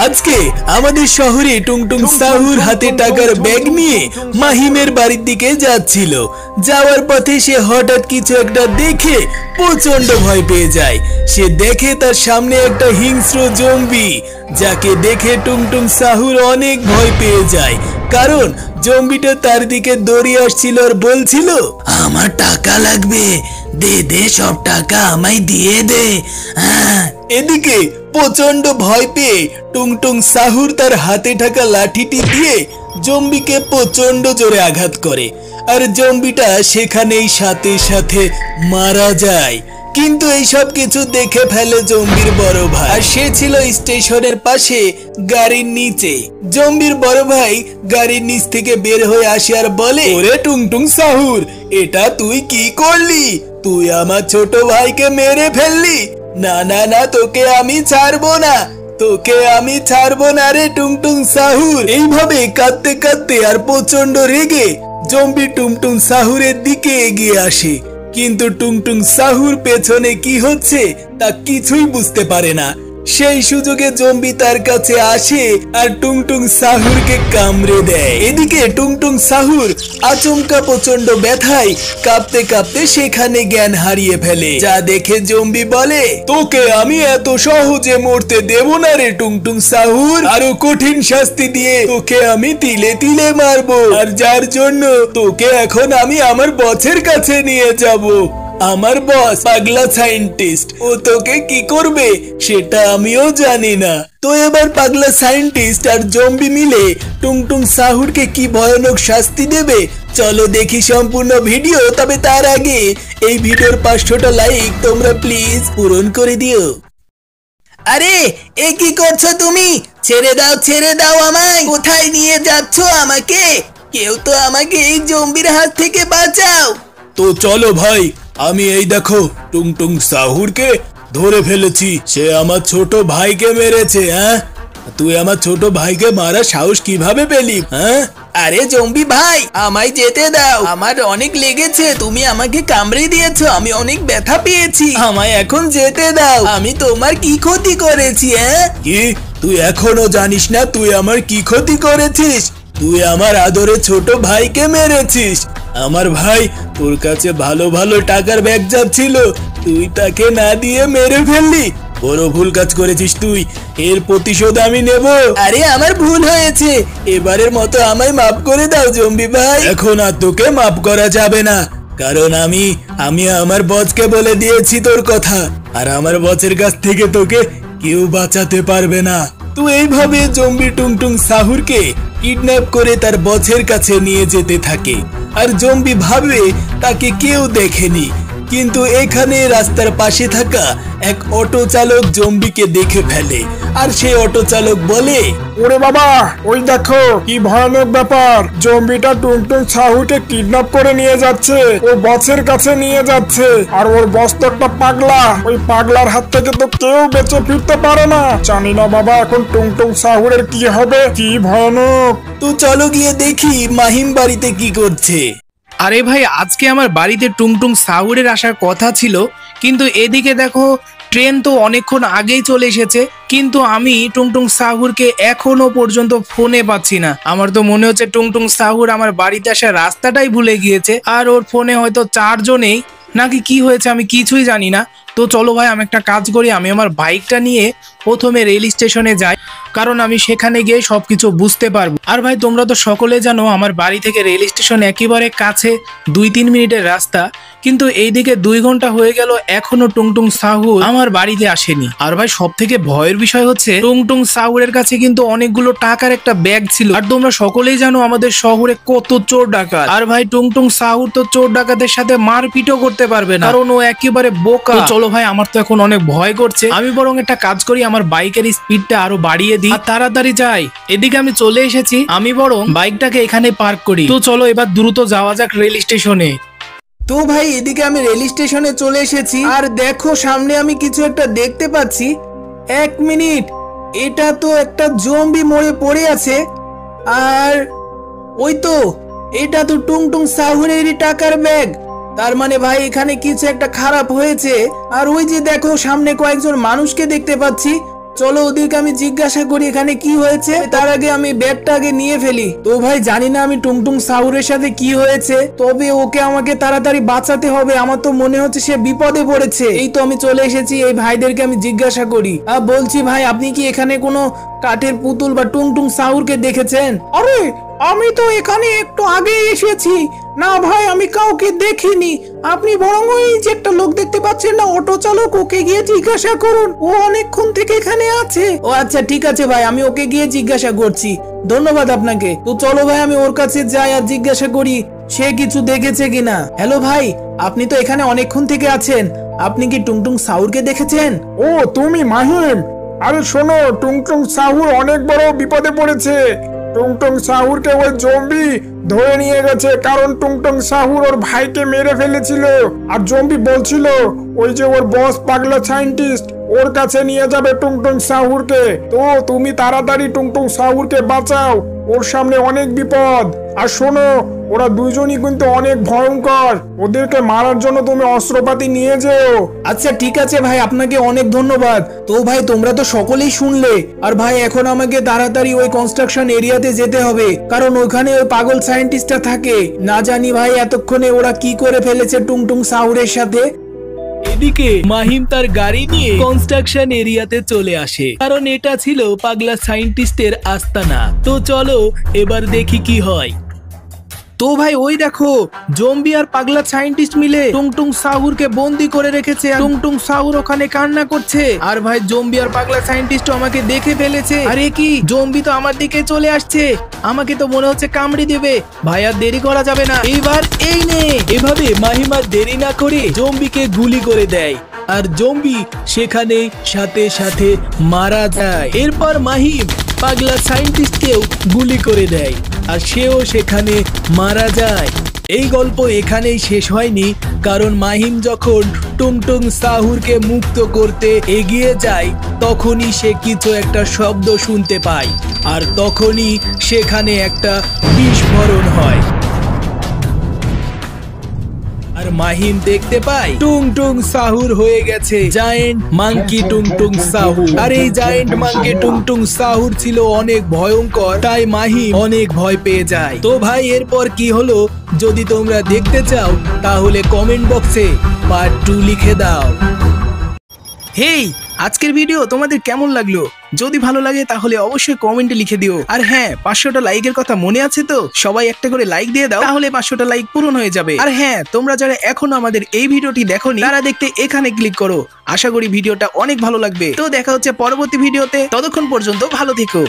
আজকে আমাদের শহরে টুংটুং সাহুর হাতে টাকার ব্যাগ নিয়ে মাহিমের বাড়ির দিকে যাচ্ছিল। যাওয়ার পথে সে হঠাৎ কিছু একটা দেখে প্রচন্ড ভয় পেয়ে যায়। সে দেখে তার সামনে একটা হিংস্র জম্বি, যাকে দেখে টুংটুং সাহুর অনেক ভয় পেয়ে যায়। কারণ জম্বিটা তার দিকে দৌড়িয়ে আসছিল আর বলছিল, আমার টাকা লাগবে, দে দে সব টাকা আমায় দিয়ে দে। এদিকে প্রচন্ড ভয় পেয়ে টুংটুং সাহুর তার হাতে থাকা লাঠিটি দিয়ে জম্বিকে প্রচন্ড জোরে আঘাত করে, আর জম্বিটা সেখানেই সাথে সাথে মারা যায়। কিন্তু এই সব কিছু দেখে ফেলে জম্বির বড় ভাই, আর সে ছিল স্টেশনের পাশে গাড়ির নিচে। জম্বির বড় ভাই গাড়ির নিচ থেকে বের হয়ে আসে আর বলে, ওরে টুংটুং সাহুর, এটা তুই কি করলি? তুই আমার ছোট ভাইকে মেরে ফেললি। না না না, তোকে আমি ছাড়বো না, তোকে আমি ছাড়বো না রে টুংটুং সাহুর। এইভাবে কাঁদতে কাঁদতে আর প্রচন্ড রেগে জম্বি টুংটুং সাহুরের দিকে এগিয়ে আসে। কিন্তু টুংটুং সাহুর পেছনে কি হচ্ছে তা কিছুই বুঝতে পারে না। সেই সুযোগে জম্বি তার কাছে আসে আর টুংটুং সাহুরকে কামড়ে দেয়। এদিকে টুংটুং সাহুর আচমকা প্রচন্ড ব্যথায় কাঁপতে কাঁপতে সেখানে জ্ঞান হারিয়ে ফেলে। যা দেখে জম্বি বলে, তোকে আমি এত সহজে মরতে দেব না রে টুংটুং সাহুর, আরো কঠিন শাস্তি দিয়ে তোকে আমি তিলে তিলে মারবো, আর যার জন্য তোকে এখন আমি আমার বসের কাছে নিয়ে যাব। আমার বস পাগলা সায়েন্টিস্ট, ও তোকে কি করবে সেটা আমিও জানি না। তো এবার পাগলা সায়েন্টিস্ট আর জম্বি মিলে টুংটুং সাহুরকে কি ভয়ানক শাস্তি দেবে, চলো দেখি সম্পূর্ণ ভিডিও। তবে তার আগে এই ভিডিওর 500টা লাইক তোমরা প্লিজ পূরণ করে দিও। আরে এ কি করছো তুমি? ছেড়ে দাও আমায়। কোথায় নিয়ে যাচ্ছ আমাকে? কেউ তো আমাকে এই জম্বির হাত থেকে বাঁচাও। তো চলো ভাই, আমি এই দেখো টুংটুং সাহুরকে ধরে ফেলেছি। সে আমার ছোট ভাইকে মেরেছে। তুই আমার ছোট ভাইকে মারা সাহস কিভাবে পেলি? আরে জম্বি ভাই, আমায় যেতে দাও, আমার অনেক লেগেছে, তুমি আমাকে কামড়ে দিয়েছো, আমি অনেক ব্যথা পেয়েছি, আমায় এখন যেতে দাও। আমি তোমার কি ক্ষতি করেছি? কি তুই এখনো জানিস না তুই আমার কি ক্ষতি করেছিস? তুই আমার আদরে ছোট ভাইকে মেরেছিস। আমার ভাই তোর কাছে ভালো ভালো টাকার ব্যাগ যাচ্ছিল, তুই তাকে না দিয়ে মেরে ফেললি। বড় ভুল কাজ করেছিস তুই, এর প্রতিশোধ আমি নেব। আরে আমার ভুল হয়েছে, এবারের মতো আমায় মাফ করে দাও জম্বি ভাই। এখন আর তোকে মাফ করা যাবে না, কারণ আমি আমার বসকে বলে দিয়েছি তোর কথা, আর আমার বসের কাছ থেকে তোকে কেউ বাঁচাতে পারবে না। তো এইভাবে জম্বি টুংটুং সাহুরকে কিডন্যাপ করে তার বসের কাছে নিয়ে যেতে থাকে, আর জম্বি ভাবে তাকে কেউ দেখেনি। কিন্তু এখানে রাস্তার পাশে থাকা এক অটো চালক জম্বিকে দেখে ফেলে, আর সেই অটো চালক বলে, ওরে বাবা, ওই দেখো কি ভয়ানক ব্যাপার, জম্বিটা টুংটুং সাহুকে কিডন্যাপ করে নিয়ে যাচ্ছে, ওর বসের কাছে নিয়ে যাচ্ছে। আর ওর বস তো একটা পাগলা, ওই পাগলার হাত থেকে তো কেউ বেঁচে ফিরতে পারে না। জানি না বাবা এখন টুংটুং সাহুরের কি হবে, কি ভয়ানক। তো চলো গিয়ে দেখি মাহিম বাড়িতে কি করছে। আরে ভাই, আজকে আমার বাড়িতে টুংটুং সাহুরের আসার কথা ছিল, কিন্তু এদিকে দেখো ট্রেন তো অনেকক্ষণ আগেই চলে এসেছে, কিন্তু আমি টুংটুং সাহুরকে এখনো পর্যন্ত ফোনে পাচ্ছি না। আমার তো মনে হচ্ছে টুংটুং সাহুর আমার বাড়িতে আসার রাস্তাটাই ভুলে গিয়েছে, আর ওর ফোনে হয়তো চার্জও নেই, নাকি কি হয়েছে আমি কিছুই জানি না। তো চলো ভাই, আমি একটা কাজ করি, আমি আমার বাইকটা নিয়ে প্রথমে রেল স্টেশনে যাই, কারণ আমি সেখানে গিয়ে সবকিছু বুঝতে পারবো। আর ভাই তোমরা তো সকলে জানো আমার বাড়ি থেকে রেল স্টেশন একেবারে কাছে, 2-3 মিনিটের রাস্তা, কিন্তু এইদিকে 2 ঘন্টা হয়ে গেল এখনো টুংটুং সাহু আমার বাড়িতে আসেনি। আর ভাই সব থেকে ভয়ের বিষয় হচ্ছে টুংটুং সাহুরের কাছে কিন্তু অনেকগুলো টাকার একটা ব্যাগ ছিল, আর তোমরা সকলেই জানো আমাদের শহরে কত চোর ডাকাত। আর ভাই টুংটুং সাহুর তো চোর ডাকাতের সাথে মারপিটও করতে পারবে না, কারণ ও একেবারে বোকা। চলো ভাই, আমার তো এখন অনেক ভয় করছে, আমি বরং একটা কাজ করি, আমার বাইকের স্পিডটা আরো বাড়িয়ে দিই আর তাড়াতাড়ি যাই। এদিকে আমি চলে এসেছি, আমি বরং বাইকটাকে এখানে পার্ক করি। তো চলো এবার দ্রুত যাওয়া যাক রেল স্টেশনে। তো ভাই এদিকে আমি রেল স্টেশনে চলে এসেছি, আর দেখো সামনে আমি কিছু একটা দেখতে পাচ্ছি। 1 মিনিট, এটা তো একটা জম্বি মরে পড়ে আছে, আর ওই তো এটা তো টুংটুং সাহুরেরই টাকার ব্যাগ। তার মানে ভাই এখানে কিছু একটা খারাপ হয়েছে। আর ওই যে দেখো সামনে কয়েকজন মানুষকে দেখতে পাচ্ছি, চলো ওদেরকে আমি জিজ্ঞাসা করি এখানে কি হয়েছে, তার আগে আমি ব্যাগটা আগে নিয়ে ফেলি। তো ভাই জানি না আমি টুংটুং সাহুরের সাথে কি হয়েছে, তবে ওকে আমাকে তাড়াতাড়ি বাঁচাতে হবে। আমার তো মনে হচ্ছে সে বিপদে পড়েছে। এই তো আমি চলে এসেছি, এই ভাইদেরকে আমি জিজ্ঞাসা করি। বলছি ভাই, আপনি কি এখানে কোনো কাঠের পুতুল বা টুংটুং সাহুরকে দেখেছেন? আরে আমি তো এখানে একটু আগে এসেছি। না ভাই, আমি কাউকে দেখিনি। আপনি বরং ওই যে একটা লোক দেখতে পাচ্ছেন না, অটো চালক, ওকে গিয়ে জিজ্ঞাসা করুন, ও অনেকক্ষণ থেকে এখানে আছে। ও আচ্ছা ঠিক আছে ভাই, আমি ওকে গিয়ে জিজ্ঞাসা করছি। ধন্যবাদ আপনাকে। তো চলো ভাই আমি ওর কাছে যাই আর জিজ্ঞাসা করি সে কিছু দেখেছে কিনা। হ্যালো ভাই, আপনি তো এখানে অনেকক্ষণ থেকে আছেন, আপনি কি টুংটুং সাহুরকে দেখেছেন? ও তুমি মাহিম? আরে শোনো, টুংটুং সাহুর অনেক বড় বিপদে পড়েছে। টুংটুং সাহুরকে ওই জম্বি ধরে নিয়ে গেছে, কারণ টুংটুং সাহুর ওর ভাইকে মেরে ফেলেছিল। আর জম্বি বলছিল ওই যে ওর বস পাগলা সায়েন্টিস্ট, ওর কাছে নিয়ে যাবে টুংটুং সাহুরকে। তো তুমি তাড়াতাড়ি টুংটুং সাহুরকে বাঁচাও, ওর সামনে অনেক বিপদ। আর শোনো, ওরা দুইজনই কিন্তু অনেক ভয়ঙ্কর, ওদেরকে মারার জন্য তুমি অস্ত্রপাতি নিয়ে যেও। আচ্ছা ঠিক আছে ভাই, আপনাকে অনেক ধন্যবাদ। তো ভাই তোমরা তো সকলেই শুনলে, আর ভাই এখন আমাকে তাড়াতাড়ি ওই কনস্ট্রাকশন এরিয়াতে যেতে হবে, কারণ ওখানে ওই পাগল সায়েন্টিস্টটা থাকে। না জানি ভাই এতক্ষণে ওরা কি করে ফেলেছে টুংটুং সাহুরের সাথে। এদিকে মাহিম তার গাড়ি নিয়ে কনস্ট্রাকশন এরিয়াতে চলে আসে, কারণ এটা ছিল পাগলা সায়েন্টিস্টের আস্তানা। তো চলো এবার দেখি কি হয়। তো ভাই ওই দেখো, জম্বি আর পাগলা সায়েন্টিস্ট মিলে টুংটুং সাহুরকে বন্দি করে রেখেছে। টুংটুং সাহুর ওখানে কান্না করছে, আর ভাই জম্বি আর পাগলা সায়েন্টিস্ট আমাকে দেখে ফেলেছে। আরে কি, জম্বি তো আমার দিকে চলে আসছে, আমাকে তো মনে হচ্ছে কামড়ে দেবে। ভাই আর দেরি করা যাবে না, এইবার এই নে। এভাবে মাহিম আর দেরি না করে জম্বিকে গুলি করে দেয়, আর জম্বি সেখানে সাথে সাথে মারা যায়। এরপর মাহিম পাগলা সায়েন্টিস্টকেও গুলি করে দেয়, আর সেও সেখানে মারা যায়। এই গল্প এখানেই শেষ হয়নি, কারণ মাহিম যখন টুংটুং সাহুরকে মুক্ত করতে এগিয়ে যায়, তখনই সে কিছু একটা শব্দ শুনতে পায়, আর তখনই সেখানে একটা বিস্ফোরণ হয়। আর মাহিম দেখতে পায় টুংটুং সাহুর হয়ে গেছে জায়েন্ট মাঙ্কি টুংটুং সাহু। আর এই জায়েন্ট মাঙ্কি টুংটুং সাহুর ছিল অনেক ভয়ঙ্কর, তাই মাহিম অনেক ভয় পেয়ে যায়। তো ভাই এরপর কি হলো যদি তোমরা দেখতে চাও, তাহলে কমেন্ট বক্সে পার্ট 2 লিখে দাও। হেই, আজকের ভিডিও তোমাদের কেমন লাগলো? যদি ভালো লাগে তাহলে অবশ্যই কমেন্টে লিখে দিও। আর হ্যাঁ, 500টা লাইকের কথা মনে আছে তো? সবাই একটা করে লাইক দিয়ে দাও, তাহলে 500টা লাইক পূরণ হয়ে যাবে। আর হ্যাঁ, তোমরা যারা এখনো আমাদের এই ভিডিওটি দেখোনি, তারা দেখতে এখানে ক্লিক করো। আশা করি ভিডিওটা অনেক ভালো লাগবে। তো দেখা হচ্ছে পরবর্তী ভিডিওতে, ততক্ষণ পর্যন্ত ভালো থেকো।